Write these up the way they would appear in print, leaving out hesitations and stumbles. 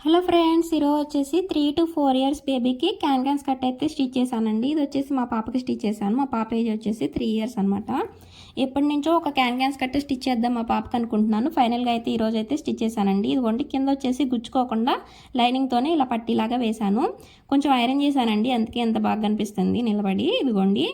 Hello friends, ఈరోజు వచ్చేసి 3 to 4 years బేబీకి క్యాన్ స్కర్ట్ అయితే స్టిచ్ చేశానండి. ఇది వచ్చేసి మా పాపకి స్టిచ్ చేశాను. మా పాప ఏజ్ వచ్చేసి 3 ఇయర్స్ అనమాట. ఎప్పటి నుంచో ఒక క్యాన్ స్కర్ట్ స్టిచ్ చేద్దాం మా పాపకి అనుకుంటున్నాను. ఫైనల్గా అయితే ఈరోజు అయితే స్టిచ్ చేశానండి. ఇదిగోండి, కింద వచ్చేసి గుచ్చుకోకుండా లైనింగ్తోనే ఇలా పట్టీలాగా వేశాను. కొంచెం ఐరన్ చేశానండి, అందుకే ఎంత బాగా కనిపిస్తుంది నిలబడి. ఇదిగోండి,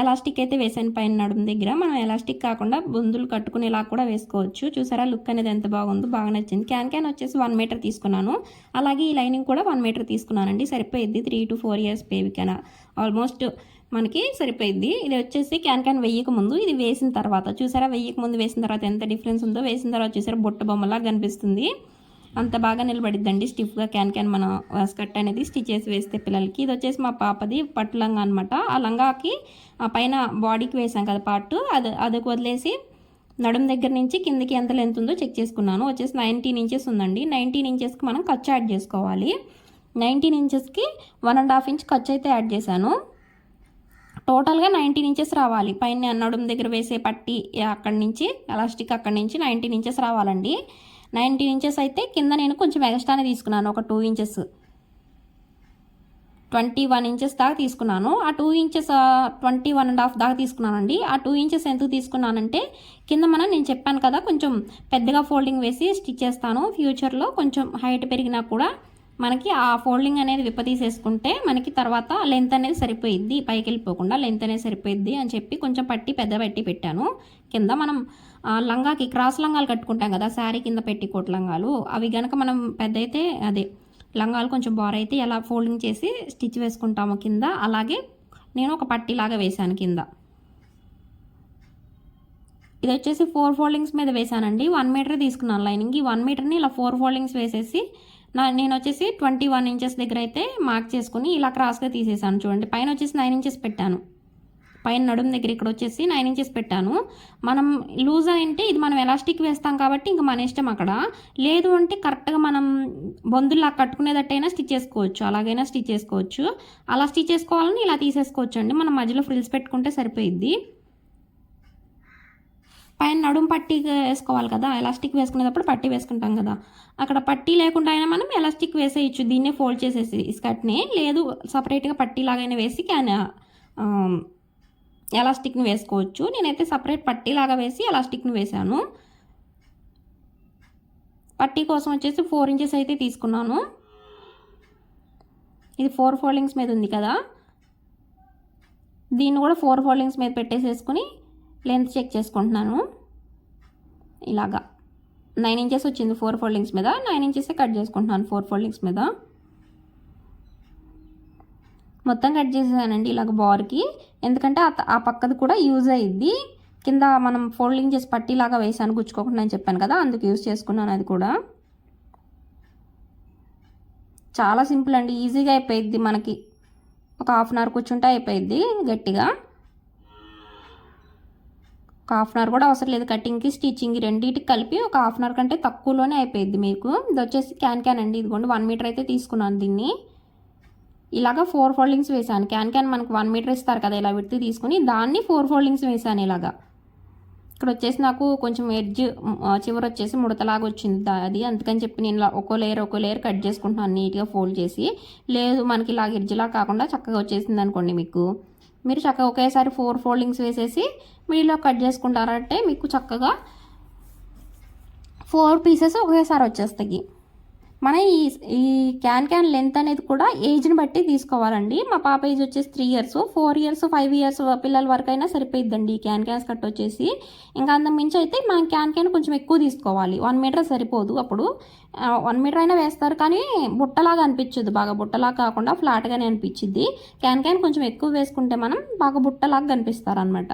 ఎలాస్టిక్ అయితే వేసాను పైన నడుము దగ్గర. మనం ఎలాస్టిక్ కాకుండా బొందులు కట్టుకునేలా కూడా వేసుకోవచ్చు. చూసారా లుక్ అనేది ఎంత బాగుందో, బాగా నచ్చింది. క్యాన్ వచ్చేసి 1 మీటర్ తీసుకున్నాను. అలాగే ఈ లైనింగ్ కూడా 1 మీటర్ తీసుకున్నానండి. సరిపోయిద్ది 3 to 4 ఇయర్స్ బేబీకైనా ఆల్మోస్ట్ మనకి సరిపోయిద్ది. ఇది వచ్చేసి క్యాన్ వేయక ముందు, ఇది వేసిన తర్వాత. చూసారా వేయక ముందు వేసిన తర్వాత ఎంత డిఫరెన్స్ ఉందో. వేసిన తర్వాత చూసారా బొట్ట బొమ్మలా కనిపిస్తుంది. అంత బాగా నిలబడిద్దండి స్టిఫ్గా క్యాన్ మన స్కర్ట్ అనేది స్టిచ్ చేసి వేస్తే పిల్లలకి. ఇది వచ్చేసి మా పాపది పట్టు లంగా అనమాట. ఆ లంగాకి పైన బాడీకి వేసాం కదా పార్ట్, అది వదిలేసి నడుము దగ్గర నుంచి కిందకి ఎంత లెంత్ ఉందో చెక్ చేసుకున్నాను. వచ్చేసి 19 ఇంచెస్ ఉందండి. 19 ఇంచెస్కి మనం ఖర్చు యాడ్ చేసుకోవాలి. 19 ఇంచెస్కి 1.5 ఇంచ్ ఖర్చు అయితే యాడ్ చేశాను. టోటల్గా 19 ఇంచెస్ రావాలి. పైన నడుము దగ్గర వేసే పట్టి అక్కడి నుంచి ఎలాస్టిక్ అక్కడి నుంచి 19 ఇంచెస్ రావాలండి. 19 ఇంచెస్ అయితే కింద నేను కొంచెం ఎక్స్ట్రానే తీసుకున్నాను, ఒక 2 ఇంచెస్, 21 ఇంచెస్ దాకా తీసుకున్నాను. ఆ 2 ఇంచెస్ 21.5 దాకా తీసుకున్నానండి. ఆ 2 ఇంచెస్ ఎందుకు తీసుకున్నానంటే కింద నేను చెప్పాను కదా కొంచెం పెద్దగా ఫోల్డింగ్ వేసి స్టిచ్ చేస్తాను. ఫ్యూచర్లో కొంచెం హైట్ పెరిగినా కూడా మనకి ఆ ఫోల్డింగ్ అనేది విప్పతీసేసుకుంటే మనకి తర్వాత లెంత్ అనేది సరిపోయిద్ది, పైకి వెళ్ళిపోకుండా లెంత్ అనేది సరిపోయిద్ది అని చెప్పి కొంచెం పెద్ద పట్టి పెట్టాను. కింద మనం లంగాకి క్రాస్ లంగాలు కట్టుకుంటాం కదా, శారీ కింద పెట్టికోట్ లంగాలు, అవి కనుక మనం పెద్ద అయితే అదే లంగాలు కొంచెం బార్ అయితే ఎలా ఫోల్డింగ్ చేసి స్టిచ్ వేసుకుంటాము కింద, అలాగే నేను ఒక పట్టీలాగా వేశాను కింద. ఇది వచ్చేసి 4 ఫోల్డింగ్స్ మీద వేసానండి. 1 మీటర్ తీసుకున్నాను లైనింగ్. ఈ 1 మీటర్ని ఇలా 4 ఫోల్డింగ్స్ వేసేసి నేను వచ్చేసి 21 ఇంచెస్ దగ్గర అయితే మార్క్ చేసుకుని ఇలా క్రాస్గా తీసేసాను. చూడండి, పైన వచ్చేసి 9 ఇంచెస్ పెట్టాను. పైన నడుము దగ్గర ఇక్కడ వచ్చేసి 9 ఇంచెస్ పెట్టాను. మనం లూజ్ అంటే ఇది మనం ఎలాస్టిక్ వేస్తాం కాబట్టి ఇంకా మన ఇష్టం అక్కడ. లేదు అంటే కరెక్ట్గా మనం బొందుల్లా కట్టుకునేటట్టయినా స్టిచ్ చేసుకోవచ్చు, అలాగైనా స్టిచ్ చేసుకోవచ్చు. అలా స్టిచ్ చేసుకోవాలని ఇలా తీసేసుకోవచ్చు అండి. మనం మధ్యలో ఫ్రిల్స్ పెట్టుకుంటే సరిపోయిద్ది. పైన నడుము పట్టీ వేసుకోవాలి కదా, ఎలాస్టిక్ వేసుకునేటప్పుడు పట్టీ వేసుకుంటాం కదా, అక్కడ పట్టీ లేకుండా అయినా మనం ఎలాస్టిక్ వేసేయచ్చు. దీన్నే ఫోల్డ్ చేసేసి స్కర్ట్ని, లేదు సపరేట్గా పట్టీ లాగైనా వేసి ఎలాస్టిక్ని వేసుకోవచ్చు. నేనైతే సపరేట్ పట్టీలాగా వేసి ఎలాస్టిక్ని వేసాను. పట్టీ కోసం వచ్చేసి 4 ఇంచెస్ అయితే తీసుకున్నాను. ఇది 4 ఫోల్డింగ్స్ మీద ఉంది కదా, దీన్ని కూడా 4 ఫోల్డింగ్స్ మీద పెట్టేసేసుకుని లెంత్ చెక్ చేసుకుంటున్నాను. ఇలాగా 9 ఇంచెస్ వచ్చింది 4 ఫోల్డింగ్స్ మీద. 9 ఇంచెస్ కట్ చేసుకుంటున్నాను 4 ఫోల్డింగ్స్ మీద. మొత్తం కట్ చేసేసానండి ఇలాగ బార్కి, ఎందుకంటే ఆ పక్కది కూడా యూజ్ అయ్యిద్ది. కింద మనం ఫోల్డింగ్ చేసి పట్టీలాగా వేసాను గుచ్చుకోకుండా అని చెప్పాను కదా, అందుకు యూజ్ చేసుకున్నాను. అది కూడా చాలా సింపుల్ అండి, ఈజీగా అయిపోయిద్ది. మనకి ఒక 1/2 అవర్ కూర్చుంటే అయిపోయిద్ది గట్టిగా. ఒక 1/2 అవర్ కూడా అవసరం లేదు, కటింగ్కి స్టిచ్చింగ్కి రెండింటికి కలిపి ఒక 1/2 అవర్ కంటే తక్కువలోనే అయిపోయిద్ది మీకు. ఇది వచ్చేసి క్యాన్ అండి. ఇదిగోండి 1 మీటర్ అయితే తీసుకున్నాను. దీన్ని ఇలాగా 4 ఫోల్డింగ్స్ వేసాను. క్యాన్ మనకు 1 మీటర్ ఇస్తారు కదా, ఇలా విడితే తీసుకుని దాన్ని 4 ఫోల్డింగ్స్ వేసాను ఇలాగా. ఇక్కడ వచ్చేసి నాకు కొంచెం ఎడ్జ్ చివరి వచ్చేసి ముడతలాగా వచ్చింది అది, అందుకని చెప్పి నేను ఇలా ఒక్కో లేయర్ కట్ చేసుకుంటున్నాను నీట్గా ఫోల్డ్ చేసి. లేదు మనకి ఇలా ఎడ్జ్లా కాకుండా చక్కగా వచ్చేసింది అనుకోండి, మీకు మీరు చక్కగా ఒకేసారి 4 ఫోల్డింగ్స్ వేసేసి మీలో కట్ చేసుకుంటారంటే మీకు చక్కగా 4 పీసెస్ ఒకేసారి వచ్చేస్తాయి. మన ఈ క్యాన్ లెంత్ అనేది కూడా ఏజ్ని బట్టి తీసుకోవాలండి. మా పాప ఏజ్ వచ్చేసి 3 ఇయర్స్, 4 ఇయర్స్, 5 ఇయర్స్ పిల్లల వరకు అయినా సరిపోయిద్దండి ఈ క్యాన్ స్కర్ట్ వచ్చేసి. ఇంకా అంత మించి అయితే మనం క్యాన్ కొంచెం ఎక్కువ తీసుకోవాలి. 1 మీటర్ సరిపోదు. అప్పుడు 1 మీటర్ అయినా వేస్తారు, కానీ బుట్టలాగా అనిపించదు. బాగా బుట్టలాగా కాకుండా ఫ్లాట్గానే అనిపించిద్ది. క్యాన్ కొంచెం ఎక్కువ వేసుకుంటే మనం బాగా బుట్టలాగా కనిపిస్తారు అనమాట.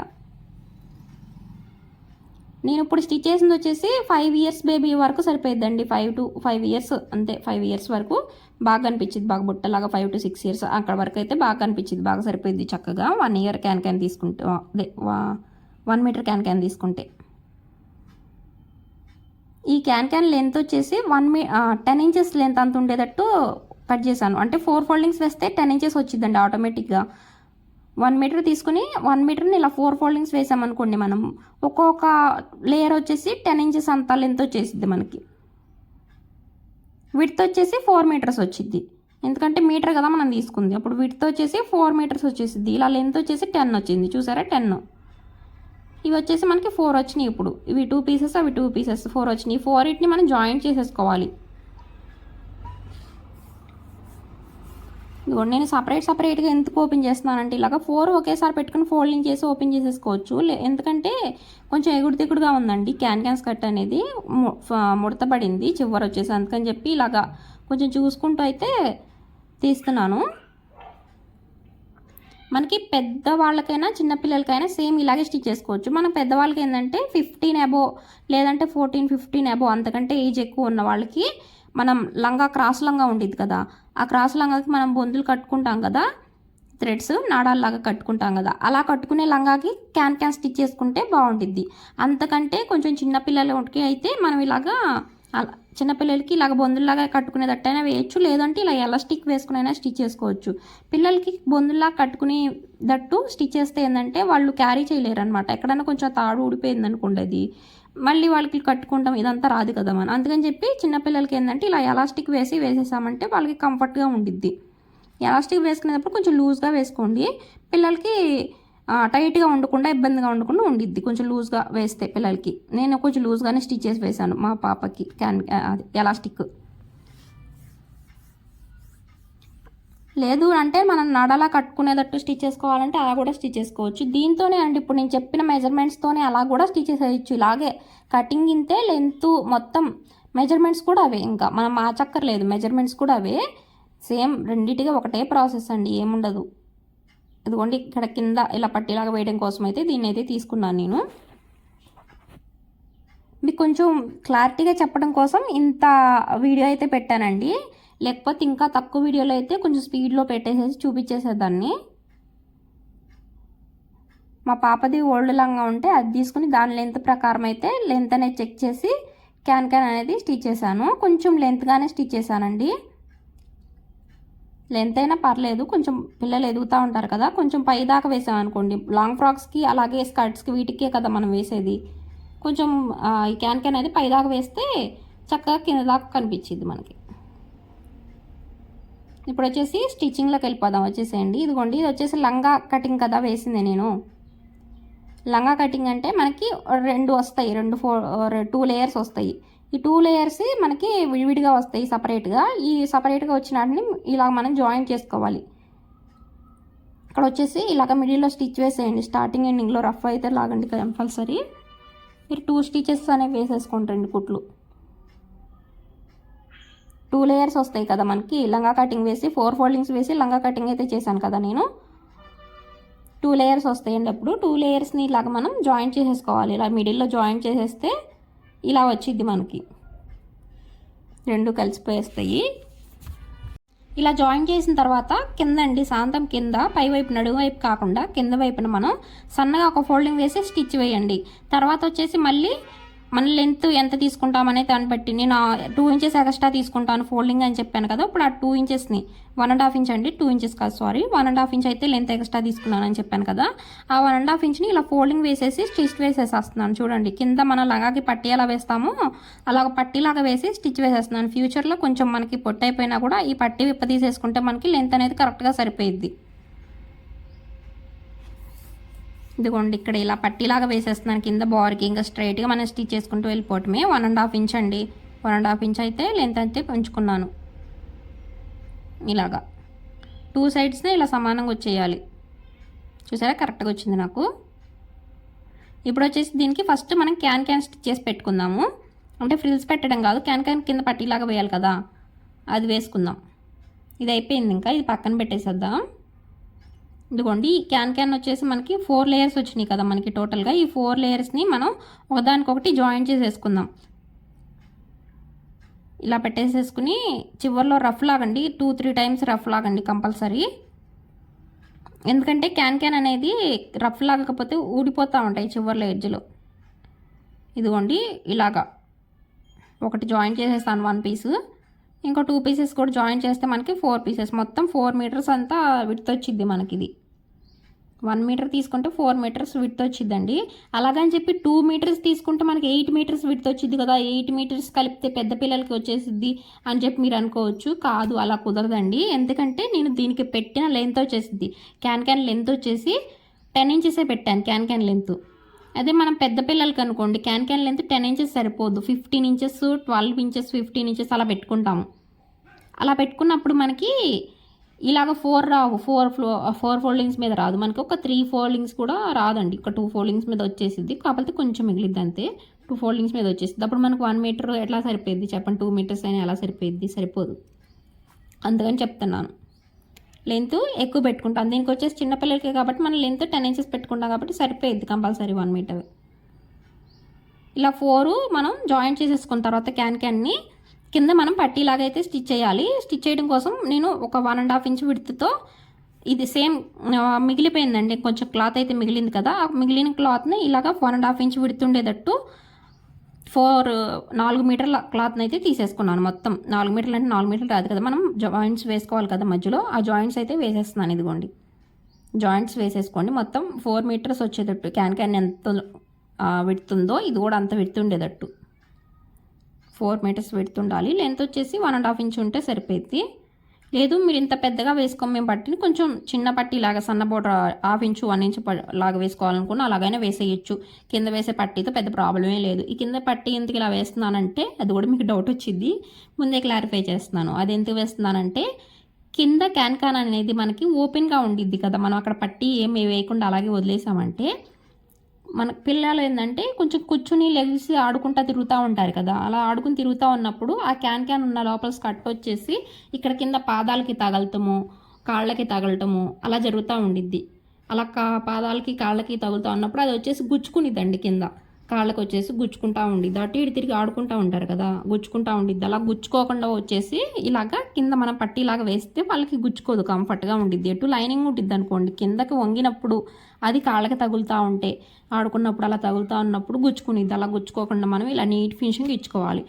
నేను ఇప్పుడు స్టిచ్ చేసింది వచ్చేసి 5 ఇయర్స్ బేబీ వరకు సరిపోయిద్దండి. 5 to 5 ఇయర్స్ అంతే. 5 ఇయర్స్ వరకు బాగా అనిపించింది, బాగా బుట్టలాగా. 5 to 6 ఇయర్స్ అక్కడ వరకు అయితే బాగా అనిపించింది, బాగా సరిపోయింది చక్కగా. 1 ఇయర్ క్యాన్ తీసుకుంటే, అదే 1 మీటర్ క్యాన్ తీసుకుంటే. ఈ క్యాన్ లెంత్ వచ్చేసి 10 ఇంచెస్ లెంత్ అంత ఉండేటట్టు కట్ చేశాను. అంటే 4 ఫోల్డింగ్స్ వేస్తే 10 ఇంచెస్ వచ్చిందండి ఆటోమేటిక్గా. 1 మీటర్ తీసుకుని 1 మీటర్ని ఇలా 4 ఫోల్డింగ్స్ వేసామనుకోండి, మనం ఒక్కొక్క లేయర్ వచ్చేసి 10 ఇంచెస్ అంత లెంత్ వచ్చేసిద్ది మనకి. విడ్త్ వచ్చేసి 4 మీటర్స్ వచ్చింది, ఎందుకంటే మీటర్ కదా మనం తీసుకుంది. అప్పుడు విడ్త్ వచ్చేసి 4 మీటర్స్ వచ్చేసింది. ఇలా లెంత్ వచ్చేసి 10 వచ్చింది, చూసారా 10. ఇవి వచ్చేసి మనకి 4 వచ్చినాయి. ఇప్పుడు ఇవి 2 పీసెస్, అవి 2 పీసెస్, 4 వచ్చినాయి. 4 మనం జాయింట్ చేసేసుకోవాలి. ఇదిగోండి నేను సపరేట్గా ఎందుకు ఓపెన్ చేస్తున్నానంటే ఇలాగ 4 ఒకేసారి పెట్టుకుని ఫోల్డింగ్ చేసి ఓపెన్ చేసేసుకోవచ్చు. ఎందుకంటే కొంచెం ఎగుడుదిగుడుగా ఉందండి క్యాన్ స్కర్ట్ అనేది, ముడతపడింది చివరి వచ్చేసి, అందుకని చెప్పి ఇలాగా కొంచెం చూసుకుంటూ అయితే తీస్తున్నాను. మనకి పెద్దవాళ్ళకైనా చిన్నపిల్లలకైనా సేమ్ ఇలాగే స్టిచ్ చేసుకోవచ్చు. మనం పెద్దవాళ్ళకి ఏంటంటే 15 అబో లేదంటే 14-15 అబో అంతకంటే ఏజ్ ఎక్కువ ఉన్న వాళ్ళకి మనం లంగా క్రాస్ లంగా ఉండేది కదా, ఆ క్రాస్ లంగాకి మనం బొందులు కట్టుకుంటాం కదా, థ్రెడ్స్ నాడాల్లాగా కట్టుకుంటాం కదా, అలా కట్టుకునే లంగాకి క్యాన్ స్టిచ్ చేసుకుంటే బాగుంటుంది. అంతకంటే కొంచెం చిన్నపిల్లలకి అయితే మనం ఇలాగా చిన్నపిల్లలకి ఇలాగ బొందుల్లాగా కట్టుకునేటట్టయినా వేయచ్చు, లేదంటే ఇలా ఎలాస్టిక్ వేసుకునైనా స్టిచ్ చేసుకోవచ్చు. పిల్లలకి బొందుల్లాగా కట్టుకునేటట్టు స్టిచ్ చేస్తే ఏంటంటే వాళ్ళు క్యారీ చేయలేరు అనమాట. ఎక్కడైనా కొంచెం తాడు ఊడిపోయింది అనుకోండి, అది మళ్ళీ వాళ్ళకి కట్టుకుంటాం ఇదంతా రాదు కదా మనం. అందుకని చెప్పి చిన్నపిల్లలకి ఏంటంటే ఇలా ఎలాస్టిక్ వేసేసామంటే వాళ్ళకి కంఫర్ట్గా ఉండిద్ది. ఎలాస్టిక్ వేసుకునేటప్పుడు కొంచెం లూజ్గా వేసుకోండి, పిల్లలకి టైట్గా ఉండకుండా ఇబ్బందిగా ఉండకుండా ఉండిద్ది. కొంచెం లూజ్గా వేస్తే పిల్లలకి, నేను కొంచెం లూజ్గానే స్టిచ్ చేసి వేసాను మా పాపకి ఎలాస్టిక్. లేదు అంటే మనం నడలా కట్టుకునేటట్టు స్టిచ్ చేసుకోవాలంటే అలా కూడా స్టిచ్ చేసుకోవచ్చు. దీంతోనే అండి ఇప్పుడు నేను చెప్పిన మెజర్మెంట్స్తోనే అలా కూడా స్టిచ్ చేయొచ్చు. ఇలాగే కటింగ్ ఇంతే, లెంత్ మొత్తం మెజర్మెంట్స్ కూడా అవే, ఇంకా మనం మార్చక్కర్లేదు, మెజర్మెంట్స్ కూడా అవే సేమ్, రెండింటిగా ఒకటే ప్రాసెస్ అండి, ఏముండదు. ఇదిగోండి ఇక్కడ కింద ఇలా పట్టిలాగా వేయడం కోసం అయితే దీన్ని అయితే తీసుకున్నాను నేను. మీకు కొంచెం క్లారిటీగా చెప్పడం కోసం ఇంత వీడియో అయితే పెట్టానండి, లేకపోతే ఇంకా తక్కువ వీడియోలో అయితే కొంచెం స్పీడ్లో పెట్టేసేసి చూపించేసేదాన్ని. మా పాపది ఓల్డ్ లంగా ఉంటే అది తీసుకుని దాని లెంత్ ప్రకారం అయితే లెంత్ అనేది చెక్ చేసి క్యాన్ అనేది స్టిచ్ చేశాను. కొంచెం లెంత్గానే స్టిచ్ చేశానండి, లెంత్ అయినా పర్లేదు, కొంచెం పిల్లలు ఎదుగుతూ ఉంటారు కదా, కొంచెం పై దాకా వేసామనుకోండి, లాంగ్ ఫ్రాక్స్కి అలాగే స్కర్ట్స్కి వీటికే కదా మనం వేసేది, కొంచెం ఈ క్యాన్ అనేది పై దాకా వేస్తే చక్కగా కింద దాకా కనిపించింది మనకి. ఇప్పుడు వచ్చేసి స్టిచ్చింగ్లోకి వెళ్ళిపోదాం, వచ్చేసేయండి. ఇదిగోండి ఇది వచ్చేసి లంగా కటింగ్ కదా వేసింది నేను. లంగా కటింగ్ అంటే మనకి 2 వస్తాయి, 2 లేయర్స్ వస్తాయి. ఈ 2 లేయర్స్ మనకి విడివిడిగా వస్తాయి సపరేట్గా. ఈ సపరేట్గా వచ్చిన వాటిని ఇలా మనం జాయిన్ చేసుకోవాలి. ఇక్కడ వచ్చేసి ఇలాగ మిడిల్లో స్టిచ్ వేసేయండి, స్టార్టింగ్ ఎండింగ్లో రఫ్ అయితే లాగండి కంపల్సరీ. మీరు 2 స్టిచెస్ అనేవి వేసేసుకుంటారండి కుట్లు. 2 లేయర్స్ వస్తాయి కదా మనకి, లంగా కటింగ్ వేసి 4 ఫోల్డింగ్స్ వేసి లంగా కటింగ్ అయితే చేశాను కదా నేను. 2 లేయర్స్ వస్తాయండి. అప్పుడు 2 లేయర్స్ని ఇలాగ మనం జాయిన్ చేసేసుకోవాలి. ఇలా మిడిల్లో జాయిన్ చేసేస్తే ఇలా వచ్చింది మనకి, 2 కలిసిపోయేస్తాయి. ఇలా జాయిన్ చేసిన తర్వాత కింద అండి సాంతం కింద పై వైపు నడుము వైపు కాకుండా కింద వైపున మనం సన్నగా ఒక ఫోల్డింగ్ వేసి స్టిచ్ వేయండి. తర్వాత వచ్చేసి మళ్ళీ మన లెంత్ ఎంత తీసుకుంటామనే దాన్ని బట్టి నేను 2 ఇంచెస్ ఎక్స్ట్రా తీసుకుంటాను ఫోల్డింగ్ అని చెప్పాను కదా. ఇప్పుడు ఆ 2 ఇంచెస్ని 1.5 ఇంచ్ అండి, 2 ఇంచెస్ కాదు సారీ, 1.5 ఇంచ్ అయితే లెంత్ ఎక్స్ట్రా తీసుకున్నాను అని చెప్పాను కదా. ఆ 1.5 ఇంచ్ని ఇలా ఫోల్డింగ్ వేసేసి స్టిచ్ వేసేసేస్తున్నాను. చూడండి కింద మన లంగాకి పట్టి ఎలా వేస్తామో అలాగ పట్టీలాగా వేసి స్టిచ్ వేసేస్తున్నాను. ఫ్యూచర్లో కొంచెం మనకి పొట్టు అయిపోయినా కూడా ఈ పట్టి విప్ప తీసేసుకుంటే మనకి లెంత్ అనేది కరెక్ట్గా సరిపోయిద్ది. ఇదిగోండి ఇక్కడ ఇలా పట్టీలాగా వేసేస్తున్నాను కింద బార్కి, ఇంకా స్ట్రైట్గా మనం స్టిచ్ చేసుకుంటూ వెళ్ళిపోవటమే. 1.5 ఇంచ్ అండి, 1.5 ఇంచ్ అయితే లెంత్ అయితే పెంచుకున్నాను. ఇలాగా 2 సైడ్స్నే ఇలా సమానంగా వచ్చేయాలి. చూసారా కరెక్ట్గా వచ్చింది నాకు. ఇప్పుడు వచ్చేసి దీనికి ఫస్ట్ మనం క్యాన్ స్టిచ్ చేసి పెట్టుకుందాము. అంటే ఫ్రిల్స్ పెట్టడం కాదు, క్యాన్ కింద పట్టీలాగా వేయాలి కదా, అది వేసుకుందాం. ఇది అయిపోయింది, ఇంకా ఇది పక్కన పెట్టేసేద్దాం. ఇదిగోండి ఈ క్యాన్ వచ్చేసి మనకి 4 లేయర్స్ వచ్చినాయి కదా మనకి టోటల్గా. ఈ 4 లేయర్స్ని మనం ఒకదానికొకటి జాయిన్ చేసేసుకుందాం. ఇలా పెట్టేసేసుకుని చివరిలో రఫ్ లాగండి, 2-3 టైమ్స్ రఫ్ లాగండి కంపల్సరీ. ఎందుకంటే క్యాన్ అనేది రఫ్ లాగకపోతే ఊడిపోతూ ఉంటాయి చివరిలో ఎడ్జ్లో. ఇదిగోండి ఇలాగా ఒకటి జాయిన్ చేసేస్తాను 1 పీసు, ఇంకో 2 పీసెస్ కూడా జాయిన్ చేస్తే మనకి 4 పీసెస్, మొత్తం 4 మీటర్స్ అంతా విడ్త్ వచ్చింది మనకి ఇది. 1 మీటర్ తీసుకుంటే 4 మీటర్స్ విడ్త్ వచ్చిందండి. అలాగని చెప్పి 2 మీటర్స్ తీసుకుంటే మనకి 8 మీటర్స్ విడ్త్ వచ్చింది కదా, 8 మీటర్స్ కలిపితే పెద్ద పిల్లలకి వచ్చేసిద్ది అని చెప్పి మీరు అనుకోవచ్చు. కాదు, అలా కుదరదండి. ఎందుకంటే నేను దీనికి పెట్టిన లెంత్ వచ్చేసిద్ది, క్యాన్ లెంత్ వచ్చేసి 10 ఇంచెసే పెట్టాను క్యాన్ లెంత్. అదే మనం పెద్ద పిల్లలకి అనుకోండి క్యాన్ లెంత్ 10 ఇంచెస్ సరిపోదు, 15 ఇంచెస్ 12 ఇంచెస్ 15 ఇంచెస్ అలా పెట్టుకుంటాము. అలా పెట్టుకున్నప్పుడు మనకి ఇలాగ 4 రావు, 4 ఫోల్డింగ్స్ మీద రాదు మనకి, ఒక 3 ఫోల్డింగ్స్ కూడా రాదండి, ఒక 2 ఫోల్డింగ్స్ మీద వచ్చేసిద్ది. కాకపోతే కొంచెం మిగిలిద్ది అంతే, 2 ఫోల్డింగ్స్ మీద వచ్చేసిద్ది. అప్పుడు మనకు 1 మీటర్ ఎట్లా సరిపోయిద్ది చెప్పండి, 2 మీటర్స్ అయినా ఎలా సరిపోయిద్ది, సరిపోదు. అందుకని చెప్తున్నాను లెంత్ ఎక్కువ పెట్టుకుంటాను. దీనికి వచ్చేసి చిన్నపిల్లలకి కాబట్టి మనం లెంత్ 10 ఇంచెస్ పెట్టుకుంటాం కాబట్టి సరిపోయిద్ది కంపల్సరీ 1 మీటర్. ఇలా 4 మనం జాయింట్ చేసేసుకున్న తర్వాత క్యాన్ని కింద మనం పట్టీలాగా అయితే స్టిచ్ చేయాలి. స్టిచ్ చేయడం కోసం నేను ఒక 1.5 ఇంచ్ విడ్త్తో ఇది సేమ్ మిగిలిపోయిందండి, కొంచెం క్లాత్ అయితే మిగిలింది కదా, ఆ మిగిలిన క్లాత్ని ఇలాగ 1.5 ఇంచ్ విడ్త్ ఉండేటట్టు 4 మీటర్ల క్లాత్ని అయితే తీసేసుకున్నాను. మొత్తం 4 మీటర్లు అంటే 4 మీటర్లు రాదు కదా, మనం జాయింట్స్ వేసుకోవాలి కదా మధ్యలో, ఆ జాయింట్స్ అయితే వేసేస్తున్నాను. ఇదిగోండి జాయింట్స్ వేసేసుకోండి. మొత్తం 4 మీటర్స్ వచ్చేటట్టు క్యాన్ ఎంత విడ్త్ ఉందో ఇది కూడా అంత విడ్త్ ఉండేటట్టు 4 మీటర్స్ విడ్త్ ఉండాలి. లెంత్ వచ్చేసి 1.5 ఇంచ్ ఉంటే సరిపోద్ది. లేదు మీరు ఇంత పెద్దగా వేసుకోం మేము పట్టిని కొంచెం చిన్న పట్టి లాగా సన్న బోర్డర్ 1/2 ఇంచు 1 ఇంచు లాగా వేసుకోవాలనుకున్నా అలాగైనా వేసేయచ్చు. కింద వేసే పట్టీతో పెద్ద ప్రాబ్లమే లేదు. ఈ కింద పట్టీ ఎందుకు ఇలా వేస్తున్నానంటే అది కూడా మీకు డౌట్ వచ్చింది, ముందే క్లారిఫై చేస్తున్నాను. అది ఎందుకు వేస్తున్నానంటే కింద క్యాన్ అనేది మనకి ఓపెన్గా ఉండిద్ది కదా, మనం అక్కడ పట్టీ ఏమి వేయకుండా అలాగే వదిలేసామంటే మన పిల్లలు ఏంటంటే కొంచెం కూర్చుని లెగిసి ఆడుకుంటూ తిరుగుతూ ఉంటారు కదా, అలా ఆడుకుని తిరుగుతూ ఉన్నప్పుడు ఆ క్యాన్ ఉన్న లోపల స్కట్ వచ్చేసి ఇక్కడ కింద పాదాలకి తగలటము, కాళ్ళకి తగలటము అలా జరుగుతూ ఉండిద్ది. అలా పాదాలకి కాళ్ళకి తగులుతూ ఉన్నప్పుడు అది వచ్చేసి గుచ్చుకునిద్దండి, కింద కాళ్ళకి వచ్చేసి గుచ్చుకుంటూ ఉండిద్ది. అటు ఇటు తిరిగి ఆడుకుంటూ ఉంటారు కదా, గుచ్చుకుంటూ ఉండిద్ది. అలా గుచ్చుకోకుండా వచ్చేసి ఇలాగా కింద మనం పట్టీలాగా వేస్తే వాళ్ళకి గుచ్చుకోదు, కంఫర్ట్గా ఉండిద్ది. ఎటు లైనింగ్ ఉండిద్ది అనుకోండి, కిందకి వంగినప్పుడు అది కాళ్ళకి తగులుతూ ఉంటే ఆడుకున్నప్పుడు అలా తగులుతూ ఉన్నప్పుడు గుచ్చుకునిద్ది. అలా గుచ్చుకోకుండా మనం ఇలా నీట్ ఫినిషింగ్ ఇచ్చుకోవాలి.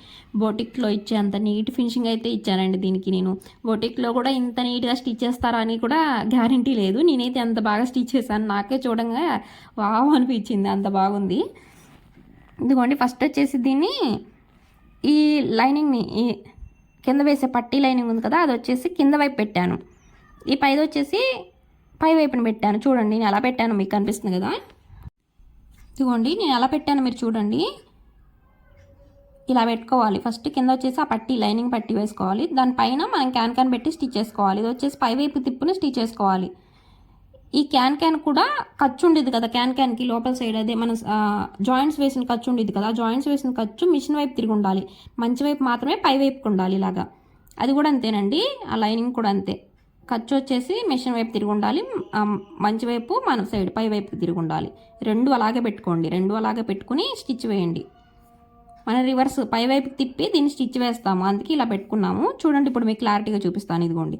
బొటిక్లో ఇచ్చేంత నీట్ ఫినిషింగ్ అయితే ఇచ్చానండి దీనికి. నేను బొటిక్లో కూడా ఇంత నీట్గా స్టిచ్ చేస్తారా అని కూడా గ్యారంటీ లేదు. నేనైతే అంత బాగా స్టిచ్ చేశాను, నాకే చూడంగా వావ్ అనిపించింది, అంత బాగుంది. ఇదిగోండి ఫస్ట్ వచ్చేసి దీన్ని ఈ లైనింగ్ని ఈ కింద వేసే పట్టీ లైనింగ్ ఉంది కదా అది వచ్చేసి కింద వైపు పెట్టాను, ఈ పైది వచ్చేసి పై వైపున పెట్టాను. చూడండి నేను ఎలా పెట్టాను మీకు కనిపిస్తుంది కదా, ఇదిగోండి నేను ఎలా పెట్టాను మీరు చూడండి. ఇలా పెట్టుకోవాలి. ఫస్ట్ కింద వచ్చేసి ఆ పట్టీ లైనింగ్ పట్టీ వేసుకోవాలి, దానిపైన మనం క్యాన్ పెట్టి స్టిచ్ చేసుకోవాలి. ఇది వచ్చేసి పై వైపు తిప్పుని స్టిచ్ చేసుకోవాలి. ఈ క్యాన్ కూడా ఖర్చు ఉండేది కదా, క్యాన్కి లోపల సైడ్ అదే మన జాయింట్స్ వేసిన ఖర్చు ఉండేది కదా, జాయింట్స్ వేసిన ఖర్చు మిషన్ వైపు తిరిగి ఉండాలి, మంచి వైపు మాత్రమే పై వైపుకి ఉండాలి. ఇలాగా అది కూడా అంతేనండి, ఆ లైనింగ్ కూడా అంతే. ఖర్చు వచ్చేసి మిషన్ వైపు తిరిగి ఉండాలి, మంచి వైపు మన సైడ్ పై వైపుకి తిరిగి ఉండాలి. రెండు అలాగే పెట్టుకోండి, రెండు అలాగే పెట్టుకుని స్టిచ్ వేయండి. మనం రివర్స్ పై వైపుకి తిప్పి దీన్ని స్టిచ్ వేస్తాము, అందుకే ఇలా పెట్టుకున్నాము. చూడండి ఇప్పుడు మీకు క్లారిటీగా చూపిస్తాను. ఇదిగోండి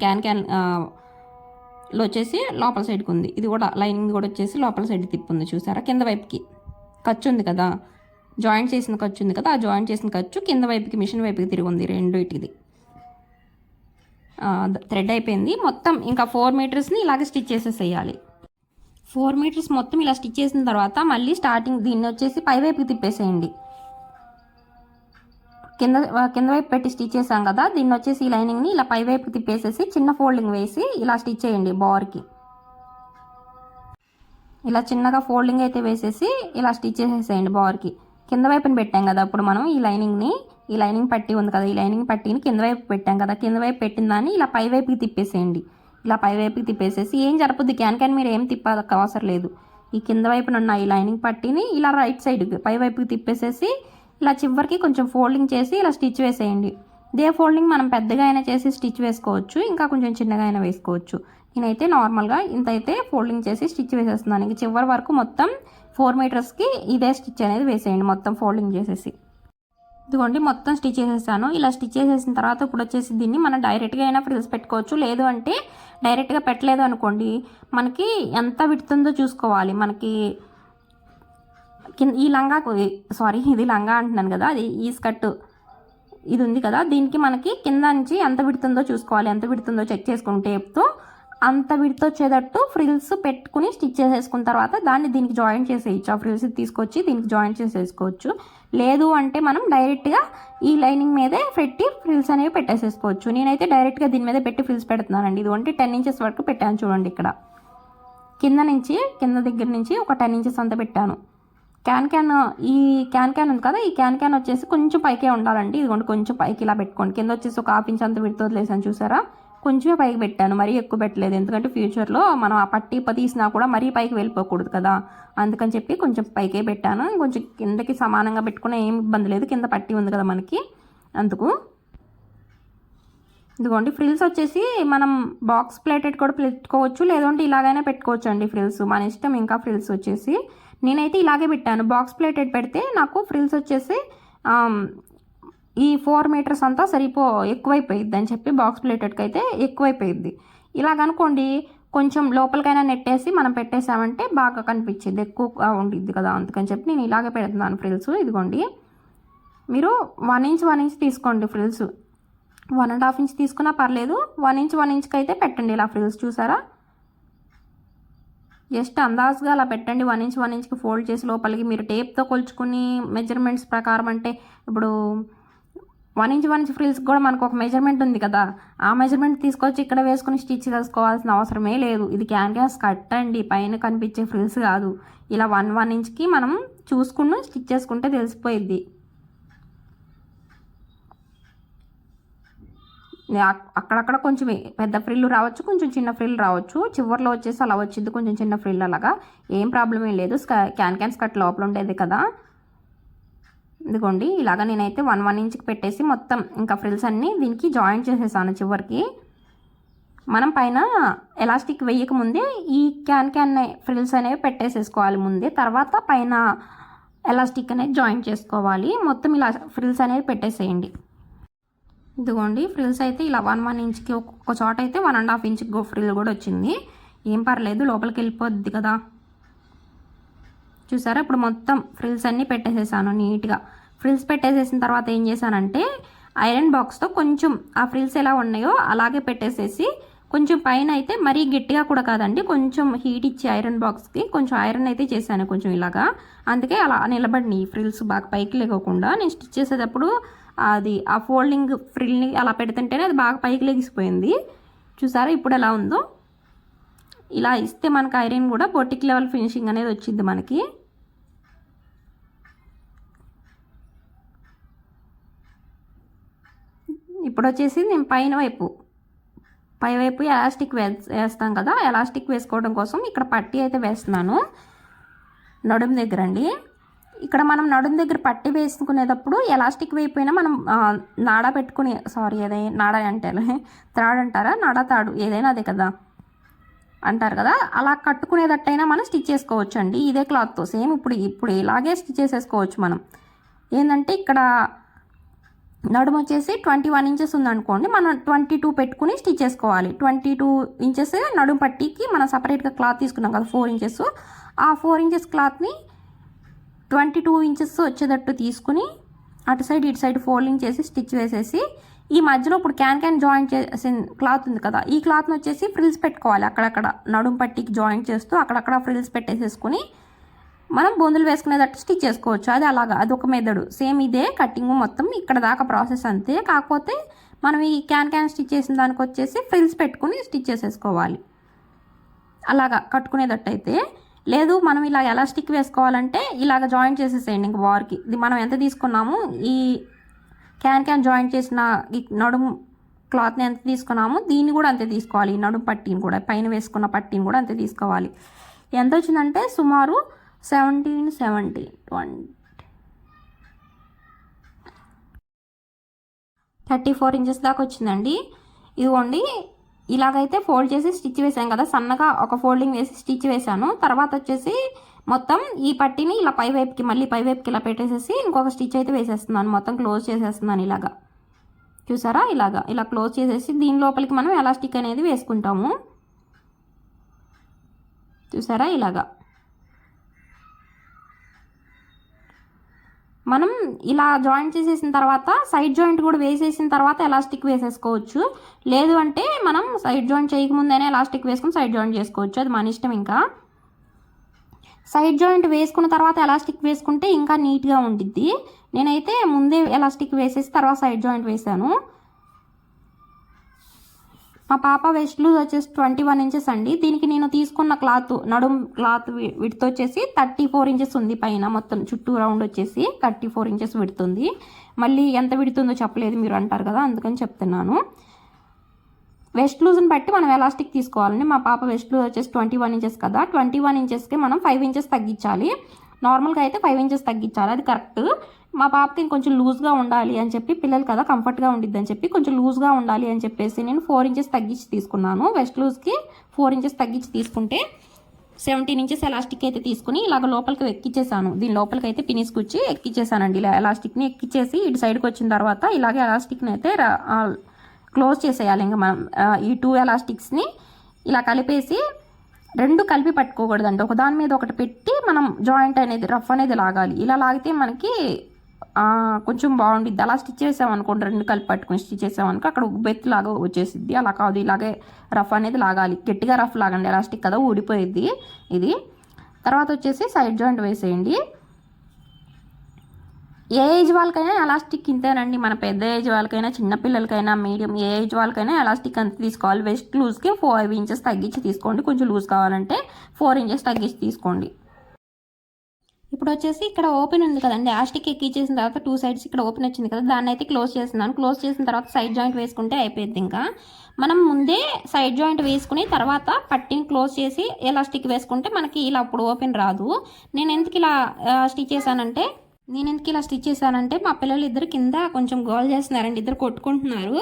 క్యాన్లో వచ్చేసి లోపల సైడ్కి ఉంది, ఇది కూడా లైనింగ్ కూడా వచ్చేసి లోపల సైడ్ తిప్పుంది చూసారా. కింద వైపుకి ఖర్చు ఉంది కదా, జాయింట్ చేసిన ఖర్చు ఉంది కదా, ఆ జాయింట్ చేసిన ఖర్చు కింద వైపుకి మిషన్ వైపుకి తిరిగి ఉంది. రెండు ఇటుది థ్రెడ్ అయిపోయింది మొత్తం. ఇంకా 4 మీటర్స్ని ఇలాగే స్టిచ్ చేసేసేయాలి. 4 మీటర్స్ మొత్తం ఇలా స్టిచ్ చేసిన తర్వాత మళ్ళీ స్టార్టింగ్ దీన్ని వచ్చేసి పై వైపుకి తిప్పేసేయండి. కింద వైపు పెట్టి స్టిచ్ చేసాం కదా, దీన్ని వచ్చేసి ఈ లైనింగ్ని ఇలా పై వైపుకి తిప్పేసేసి చిన్న ఫోల్డింగ్ వేసి ఇలా స్టిచ్ చేయండి. బార్కి ఇలా చిన్నగా ఫోల్డింగ్ అయితే వేసేసి ఇలా స్టిచ్ చేసేసేయండి. బార్కి కింద వైపుని పెట్టాం కదా అప్పుడు మనం ఈ లైనింగ్ పట్టి ఉంది కదా, ఈ లైనింగ్ పట్టిని కింద వైపు పెట్టాం కదా, కింద వైపు పెట్టిన దాన్ని ఇలా పై వైపుకి తిప్పేసేయండి. ఇలా పై వైపుకి తిప్పేసేసి ఏం జరపద్దు, క్యాన్ మీరు ఏం తిప్పక అవసరం లేదు. ఈ కింద వైపున ఉన్న ఈ లైనింగ్ పట్టిని ఇలా రైట్ సైడ్కి పై వైపుకి తిప్పేసేసి ఇలా చివరికి కొంచెం ఫోల్డింగ్ చేసి ఇలా స్టిచ్ వేసేయండి. ఇదే ఫోల్డింగ్ మనం పెద్దగా అయినా చేసి స్టిచ్ వేసుకోవచ్చు, ఇంకా కొంచెం చిన్నగా అయినా వేసుకోవచ్చు. నేనైతే నార్మల్గా ఇంత అయితే ఫోల్డింగ్ చేసి స్టిచ్ వేసేస్తున్నాను. ఇంక చివరి వరకు మొత్తం 4 మీటర్స్కి ఇదే స్టిచ్ అనేది వేసేయండి, మొత్తం ఫోల్డింగ్ చేసేసి. ఇదిగోండి మొత్తం స్టిచ్ చేసేసాను. ఇలా స్టిచ్ చేసేసిన తర్వాత ఇప్పుడు వచ్చేసి దీన్ని మనం డైరెక్ట్గా అయినా ఫ్రిల్స్ పెట్టుకోవచ్చు, లేదు అంటే డైరెక్ట్గా పెట్టలేదు అనుకోండి మనకి ఎంత విడుతుందో చూసుకోవాలి. మనకి ఈ లంగాకు ఇది లంగా అంటున్నాను కదా, అది ఈ స్కర్ట్ ఇది ఉంది కదా, దీనికి మనకి కింద నుంచి ఎంత విడుతుందో చూసుకోవాలి. ఎంత విడుతుందో చెక్ చేసుకుని టేప్తో అంత విడత వచ్చేటట్టు ఫ్రిల్స్ పెట్టుకుని స్టిచ్ చేసేసుకున్న తర్వాత దాన్ని దీనికి జాయిన్ చేసేయచ్చు. ఆ ఫ్రిల్స్ తీసుకొచ్చి దీనికి జాయిన్ చేసేసుకోవచ్చు. లేదు అంటే మనం డైరెక్ట్గా ఈ లైనింగ్ మీదే పెట్టి ఫ్రిల్స్ అనేవి పెట్టేసేసుకోవచ్చు. నేనైతే డైరెక్ట్గా దీని మీద పెట్టి ఫ్రిల్స్ పెడుతున్నానండి. ఇది 10 ఇంచెస్ వరకు పెట్టాను చూడండి. ఇక్కడ కింద దగ్గర నుంచి ఒక 10 ఇంచెస్ అంతా పెట్టాను. ఈ క్యాన్ ఉంది కదా, ఈ క్యాన్ వచ్చేసి కొంచెం పైకే ఉండాలండి. ఇదిగోండి కొంచెం పైకి ఇలా పెట్టుకోండి. కింద వచ్చేసి ఒక 1/2 ఇంచ్ అంత విడత వదిలేసాను చూసారా. కొంచెమే పైకి పెట్టాను, మరీ ఎక్కువ పెట్టలేదు. ఎందుకంటే ఫ్యూచర్లో మనం ఆ పట్టి తీసినా కూడా మరీ పైకి వెళ్ళిపోకూడదు కదా, అందుకని చెప్పి కొంచెం పైకే పెట్టాను. కొంచెం కిందకి సమానంగా పెట్టుకున్నా ఏం ఇబ్బంది లేదు, కింద పట్టి ఉంది కదా మనకి, అందుకు. ఇదిగోండి ఫ్రిల్స్ వచ్చేసి మనం బాక్స్ ప్లేటెడ్ కూడా పెట్టుకోవచ్చు, లేదంటే ఇలాగైనా పెట్టుకోవచ్చు అండి ఫ్రిల్స్, మన ఇష్టం. ఇంకా ఫ్రిల్స్ వచ్చేసి నేనైతే ఇలాగే పెట్టాను. బాక్స్ ప్లేటెడ్ పెడితే నాకు ఫ్రిల్స్ వచ్చేసి ఈ 4 మీటర్స్ అంతా ఎక్కువైపోయిద్ది అని చెప్పి బాక్స్ ప్లేటెడ్కి అయితే ఎక్కువైపోయిద్ది. ఇలాగనుకోండి కొంచెం లోపలికైనా నెట్టేసి మనం పెట్టేసామంటే బాగా కనిపించింది, ఎక్కువ ఉండిద్ది కదా, అందుకని చెప్పి నేను ఇలాగే పెడుతున్నాను ఫ్రిల్స్. ఇదిగోండి మీరు 1 ఇంచ్ తీసుకోండి ఫ్రిల్స్. 1.5 ఇంచ్ తీసుకున్నా పర్లేదు, 1 ఇంచ్కి అయితే పెట్టండి ఇలా ఫ్రిల్స్. చూసారా, జస్ట్ అందాజుగా అలా పెట్టండి. 1 ఇంచ్కి ఫోల్డ్ చేసి లోపలికి మీరు టేప్తో కొలుచుకుని మెజర్మెంట్స్ ప్రకారం, అంటే ఇప్పుడు 1 ఇంచ్ ఫ్రిల్స్ కూడా మనకు ఒక మెజర్మెంట్ ఉంది కదా, ఆ మెజర్మెంట్ తీసుకొచ్చి ఇక్కడ వేసుకుని స్టిచ్ చేసుకోవాల్సిన అవసరమే లేదు. ఇది క్యాన్వాస్ కట్ అండి, పైన కనిపించే ఫ్రిల్స్ కాదు. ఇలా 1 ఇంచ్కి మనం చూసుకుని స్టిచ్ చేసుకుంటే తెలిసిపోయిద్ది. అక్కడక్కడ కొంచెం పెద్ద ఫ్రిల్ రావచ్చు, కొంచెం చిన్న ఫ్రిల్ రావచ్చు. చివర్లో వచ్చేసి అలా వచ్చింది కొంచెం చిన్న ఫ్రిల్, అలాగా ఏం ప్రాబ్లం ఏం లేదు. క్యాన్స్ కట్ లోపల ఉండేది కదా. ఇదిగోండి ఇలాగా నేనైతే 1 ఇంచ్కి పెట్టేసి మొత్తం ఇంకా ఫ్రిల్స్ అన్నీ దీనికి జాయిన్ చేసేసాను చివరికి. మనం పైన ఎలాస్టిక్ వేయక ముందే ఈ క్యాన్ ఫ్రిల్స్ అనేవి పెట్టేసేసుకోవాలి ముందే, తర్వాత పైన ఎలాస్టిక్ అనేది జాయిన్ చేసుకోవాలి. మొత్తం ఇలా ఫ్రిల్స్ అనేవి పెట్టేసేయండి. ఇదిగోండి ఫ్రిల్స్ అయితే ఇలా 1 ఇంచ్కి, ఒక్కొక్క చోట అయితే 1.5 ఇంచ్కి ఫ్రిల్ కూడా వచ్చింది. ఏం పర్లేదు, లోపలికి వెళ్ళిపోద్ది కదా. చూసారా, ఇప్పుడు మొత్తం ఫ్రిల్స్ అన్నీ పెట్టేసేసాను నీట్గా. ఫ్రిల్స్ పెట్టేసేసిన తర్వాత ఏం చేశానంటే ఐరన్ బాక్స్తో కొంచెం ఆ ఫ్రిల్స్ ఎలా ఉన్నాయో అలాగే పెట్టేసేసి, కొంచెం పైన అయితే మరీ గట్టిగా కూడా కాదండి, కొంచెం హీట్ ఇచ్చి ఐరన్ బాక్స్కి కొంచెం ఐరన్ అయితే చేశాను కొంచెం ఇలాగా. అందుకే అలా నిలబడినాయి ఫ్రిల్స్ బాగా పైకి లేకోకుండా. నేను స్టిచ్ చేసేటప్పుడు అది ఆ ఫోల్డింగ్ ఫ్రిల్ని అలా పెడుతుంటేనే అది బాగా పైకి లెగిసిపోయింది. చూసారా ఇప్పుడు ఎలా ఉందో. ఇలా ఇస్తే మనకు ఐరన్ కూడా బొటిక్ లెవెల్ ఫినిషింగ్ అనేది వచ్చింది మనకి. ఇప్పుడు వచ్చేసి నేను పైవైపు ఎలాస్టిక్ వేస్తాం కదా, ఎలాస్టిక్ వేసుకోవడం కోసం ఇక్కడ పట్టీ అయితే వేస్తున్నాను నడుము దగ్గర అండి. ఇక్కడ మనం నడుము దగ్గర పట్టి వేసుకునేటప్పుడు ఎలాస్టిక్ వేయిపోయినా మనం నాడా పెట్టుకుని, ఏదైనా నాడా అంటే త్రాడు అంటారా, నాడా తాడు ఏదైనా అదే కదా అంటారు కదా, అలా కట్టుకునేటట్టయినా మనం స్టిచ్ చేసుకోవచ్చు అండి ఇదే క్లాత్తో. సేమ్ ఇప్పుడు ఇలాగే స్టిచ్ చేసేసుకోవచ్చు మనం. ఏంటంటే ఇక్కడ నడుము వచ్చేసి 21 ఇంచెస్ ఉందనుకోండి, మనం 22 పెట్టుకుని స్టిచ్ చేసుకోవాలి. 22 ఇంచెస్ నడుము పట్టీకి మనం సపరేట్గా క్లాత్ తీసుకున్నాం కదా 4 ఇంచెస్, ఆ 4 ఇంచెస్ క్లాత్ని 22 ఇంచెస్ వచ్చేటట్టు తీసుకుని అటు సైడ్ ఇటు సైడ్ ఫోల్డింగ్ చేసి స్టిచ్ వేసేసి, ఈ మధ్యలో ఇప్పుడు క్యాన్ జాయింట్ చేసిన క్లాత్ ఉంది కదా, ఈ క్లాత్ని వచ్చేసి ఫ్రిల్స్ పెట్టుకోవాలి. అక్కడక్కడ నడుము పట్టీకి జాయింట్ చేస్తూ అక్కడక్కడ ఫ్రిల్స్ పెట్టేసేసుకుని మనం బొందులు వేసుకునేటట్టు స్టిచ్ చేసుకోవచ్చు. అది అలాగా, అది ఒక మెథడు. సేమ్ ఇదే కటింగ్ మొత్తం ఇక్కడ దాకా ప్రాసెస్ అంతే. కాకపోతే మనం ఈ క్యాన్ స్టిచ్ చేసిన దానికి వచ్చేసి ఫ్రిల్స్ పెట్టుకుని స్టిచ్ చేసేసుకోవాలి. అలాగా కట్టుకునేటట్టు అయితే లేదు, మనం ఇలా ఎలాస్టిక్ వేసుకోవాలంటే ఇలాగ జాయింట్ చేసేసేయండి. ఇంక వార్కి ఇది మనం ఎంత తీసుకున్నాము, ఈ క్యాన్ జాయింట్ చేసిన ఈ నడుము క్లాత్ని ఎంత తీసుకున్నాము, దీన్ని కూడా అంతే తీసుకోవాలి. ఈ నడుము పట్టీని కూడా, పైన వేసుకున్న పట్టీని కూడా అంతే తీసుకోవాలి. ఎంత వచ్చిందంటే సుమారు 34 ఇంచెస్ దాకా వచ్చిందండి. ఇదిగోండి ఇలాగైతే ఫోల్డ్ చేసి స్టిచ్ వేసాను కదా, సన్నగా ఒక ఫోల్డింగ్ వేసి స్టిచ్ వేసాను. తర్వాత వచ్చేసి మొత్తం ఈ పట్టీని ఇలా మళ్ళీ పైవైపుకి ఇలా పెట్టేసేసి ఇంకొక స్టిచ్ అయితే వేసేస్తున్నాను. మొత్తం క్లోజ్ చేసేస్తున్నాను ఇలాగా. చూసారా, ఇలా క్లోజ్ చేసేసి దీని లోపలికి మనం ఎలాస్టిక్ అనేది వేసుకుంటాము. చూసారా, ఇలాగా మనం ఇలా జాయింట్ చేసేసిన తర్వాత సైడ్ జాయింట్ కూడా వేసేసిన తర్వాత ఎలాస్టిక్ వేసేసుకోవచ్చు. లేదు అంటే మనం సైడ్ జాయింట్ చేయకముందనే ఎలాస్టిక్ వేసుకుని సైడ్ జాయింట్ చేసుకోవచ్చు, అది మన ఇష్టం. ఇంకా సైడ్ జాయింట్ వేసుకున్న తర్వాత ఎలాస్టిక్ వేసుకుంటే ఇంకా నీట్గా ఉండిద్ది. నేనైతే ముందే ఎలాస్టిక్ వేసేసి తర్వాత సైడ్ జాయింట్ వేసాను. మా పాప వెస్ట్ లూజ్ వచ్చేసి 21 ఇంచెస్ అండి. దీనికి నేను తీసుకున్న క్లాత్ నడుం క్లాత్ విడ్త్ వచ్చేసి 34 ఇంచెస్ ఉంది. పైన మొత్తం చుట్టూ రౌండ్ వచ్చేసి 34 ఇంచెస్ విడుతుంది. మళ్ళీ ఎంత విడుతుందో చెప్పలేదు మీరు అంటారు కదా, అందుకని చెప్తున్నాను. వెస్ట్ లూజ్ని బట్టి మనం ఎలాస్టిక్ తీసుకోవాలండి. మా పాప వెస్ట్ లూజ్ వచ్చేసి 21 ఇంచెస్ కదా, 21 ఇంచెస్కి మనం 5 ఇంచెస్ తగ్గించాలి. నార్మల్గా అయితే 5 ఇంచెస్ తగ్గించాలి, అది కరెక్ట్. మా పాపకి కొంచెం లూజ్గా ఉండాలి అని చెప్పి, పిల్లలు కదా కంఫర్ట్గా ఉండిద్ది అని చెప్పి కొంచెం లూజ్గా ఉండాలి అని చెప్పేసి నేను 4 ఇంచెస్ తగ్గించి తీసుకున్నాను. వెస్ట్ లూజ్కి 4 ఇంచెస్ తగ్గించి తీసుకుంటే 17 ఇంచెస్ ఎలాస్టిక్ అయితే తీసుకుని ఇలాగ లోపలికి ఎక్కిచ్చేసాను. దీని లోపలికి అయితే పినిస్ కుచ్చి ఎక్కిచ్చేసానండి. ఇలా ఎలాస్టిక్ని ఎక్కిచ్చేసి ఇటు సైడ్కి వచ్చిన తర్వాత ఇలాగే ఎలాస్టిక్ని అయితే క్లోజ్ చేసేయాలి. ఇంకా మనం ఈ 2 ఎలాస్టిక్స్ని ఇలా కలిపేసి, 2 కలిపి పట్టుకోకూడదండి, ఒకదాని మీద ఒకటి పెట్టి మనం జాయింట్ అనేది రఫ్ అనేది లాగాలి. ఇలా లాగితే మనకి కొంచెం బాగుండిద్ది. అలా స్టిచ్ చేసామనుకోండి, 2 కలిపి పట్టుకుని స్టిచ్ చేసామనుకో అక్కడ బెత్ లాగా వచ్చేసిద్ది. అలా కాదు, ఇలాగే రఫ్ అనేది లాగాలి. గట్టిగా రఫ్ లాగండి, ఎలాస్టిక్ కదా ఊడిపోయిద్ది ఇది. తర్వాత వచ్చేసి సైడ్ జాయింట్ వేసేయండి. ఏ ఏజ్ వాళ్ళకైనా ఎలాస్టిక్ ఇంతేనండి. మన పెద్ద ఏజ్ వాళ్ళకైనా, చిన్నపిల్లలకైనా, మీడియం ఏ ఏజ్ వాళ్ళకైనా ఎలాస్టిక్ అంత తీసుకోవాలి. వెస్ట్ లూజ్కి 5 ఇంచెస్ తగ్గించి తీసుకోండి. కొంచెం లూజ్ కావాలంటే 4 ఇంచెస్ తగ్గించి తీసుకోండి. ఇప్పుడు వచ్చేసి ఇక్కడ ఓపెన్ ఉంది కదండి, ఎలాస్టిక్ ఎక్కిచ్చేసిన తర్వాత 2 సైడ్స్ ఇక్కడ ఓపెన్ వచ్చింది కదా, దాన్ని అయితే క్లోజ్ చేస్తున్నాను. క్లోజ్ చేసిన తర్వాత సైడ్ జాయింట్ వేసుకుంటే అయిపోయింది. ఇంకా మనం ముందే సైడ్ జాయింట్ వేసుకుని తర్వాత పట్టిని క్లోజ్ చేసి ఎలాస్టిక్ వేసుకుంటే మనకి ఇలా అప్పుడు ఓపెన్ రాదు. నేను ఎందుకు ఇలా స్టిచ్ చేశానంటే మా పిల్లలు ఇద్దరు కింద కొంచెం గోల్ చేస్తున్నారండి, ఇద్దరు కొట్టుకుంటున్నారు.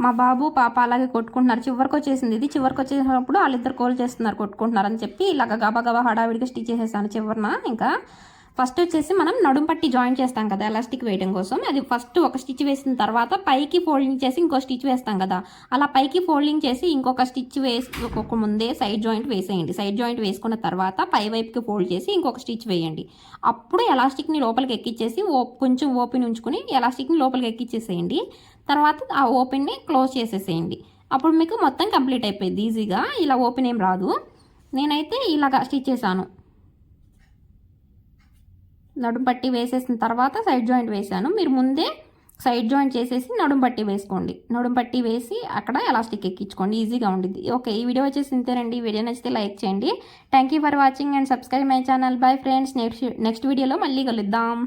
మా బాబు పాప అలాగే కొట్టుకుంటున్నారు. చివరికి వచ్చేసింది ఇది. చివరికి వచ్చేసినప్పుడు వాళ్ళిద్దరు గోల్ చేస్తున్నారు, కొట్టుకుంటున్నారు అని చెప్పి ఇలాగ గబా హడావిడిగా స్టిచ్ చేసేసాను చివరిన. ఇంకా ఫస్ట్ వచ్చేసి మనం నడుం పట్టి జాయింట్ చేస్తాం కదా ఎలాస్టిక్ వేయడం కోసం, అది ఫస్ట్ ఒక స్టిచ్ వేసిన తర్వాత పైకి ఫోల్డింగ్ చేసి ఇంకో స్టిచ్ వేస్తాం కదా, అలా పైకి ఫోల్డింగ్ చేసి ఇంకొక స్టిచ్ వేసుకోక ముందే సైడ్ జాయింట్ వేసేయండి. సైడ్ జాయింట్ వేసుకున్న తర్వాత పై వైపుకి ఫోల్డ్ చేసి ఇంకొక స్టిచ్ వేయండి. అప్పుడు ఎలాస్టిక్ని లోపలికి ఎక్కిచ్చేసి కొంచెం ఓపెన్ ఉంచుకుని ఎలాస్టిక్ని లోపలికి ఎక్కిచ్చేసేయండి. తర్వాత ఆ ఓపెన్ని క్లోజ్ చేసేసేయండి. అప్పుడు మీకు మొత్తం కంప్లీట్ అయిపోయింది ఈజీగా. ఇలా ఓపెన్ ఏం రాదు. నేనైతే ఇలాగా స్టిచ్ చేశాను. నడుం పట్టి వేసేసిన తర్వాత సైడ్ జాయింట్ వేసాను. మీరు ముందే సైడ్ జాయింట్ చేసేసి నడుం పట్టి వేసుకోండి. నడుం పట్టి వేసి అక్కడ ఎలాస్టిక్ ఎక్కించుకోండి, ఈజీగా ఉండిద్ది. ఓకే, ఈ వీడియో వచ్చేసి ఇంతేనండి. వీడియో నచ్చితే లైక్ చేయండి. Thank you for watching and subscribe my channel. Bye friends. Next వీడియోలో మళ్ళీ కలుద్దాం.